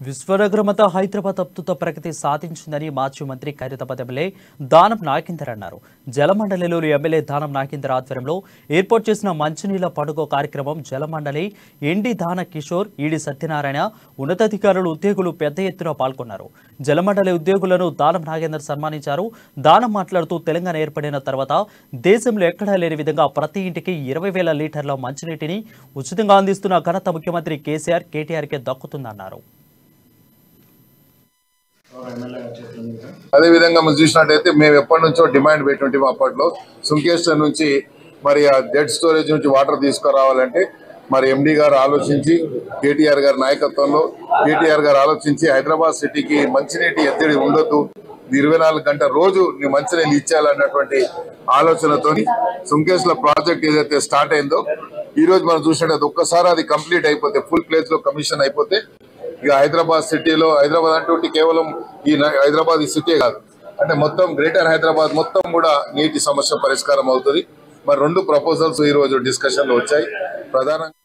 విశ్వనగరమంతా హైదరాబాద్ అద్భుత ప్రగతి సాధించిందని మాజీ మంత్రి ఖైరతాబాద్ ఎమ్మెల్యే దానం నాగేందర్ అన్నారు. జలమండలిలోని ఎమ్మెల్యే దానం నాగేందర్ ఆధ్వర్యంలో ఏర్పాటు చేసిన మంచినీళ్ల పండుగ కార్యక్రమం జలమండలి ఎండి దాన కిషోర్, ఈడి సత్యనారాయణ ఉన్నతాధికారులు, ఉద్యోగులు పెద్ద ఎత్తున పాల్గొన్నారు. జలమండలి ఉద్యోగులను దానం నాగేందర్ సన్మానించారు. దానం మాట్లాడుతూ తెలంగాణ ఏర్పడిన తర్వాత దేశంలో ఎక్కడా లేని విధంగా ప్రతి ఇంటికి 20,000 లీటర్ల మంచినీటిని ఉచితంగా అందిస్తున్న ఘనత ముఖ్యమంత్రి కేసీఆర్, కేటీఆర్కే దక్కుతుందన్నారు. అదే విధంగా మనం చూసినట్టయితే మేము ఎప్పటి నుంచో డిమాండ్ పెట్టుంటే అప్పట్లో సుంకేశ్వర్ నుంచి మరి ఆ డెడ్ స్టోరేజ్ నుంచి వాటర్ తీసుకురావాలంటే మరి ఎండి గారు ఆలోచించి కేటీఆర్ గారి నాయకత్వంలో కేటీఆర్ గారు ఆలోచించి హైదరాబాద్ సిటీకి మంచినీటి ఎద్దడి ఉండొద్దు, 24 గంటల రోజు మంచినీళ్ళు ఇచ్చేయాలన్నటువంటి ఆలోచనతో సుంకేశ్వర ప్రాజెక్ట్ ఏదైతే స్టార్ట్ అయిందో ఈ రోజు మనం చూసినట్టు ఒక్కసారి అది కంప్లీట్ అయిపోతే ఫుల్ ప్లేస్ లో కమిషన్ అయిపోతే ఇక హైదరాబాద్ సిటీలో హైదరాబాద్ అంటే కేవలం ఈ హైదరాబాద్ ఈ సిటీ కాదు, అంటే మొత్తం గ్రేటర్ హైదరాబాద్ మొత్తం కూడా నీటి సమస్య పరిష్కారం అవుతుంది. మరి 2 ప్రపోజల్స్ ఈ రోజు డిస్కషన్ లో వచ్చాయి. ప్రధానంగా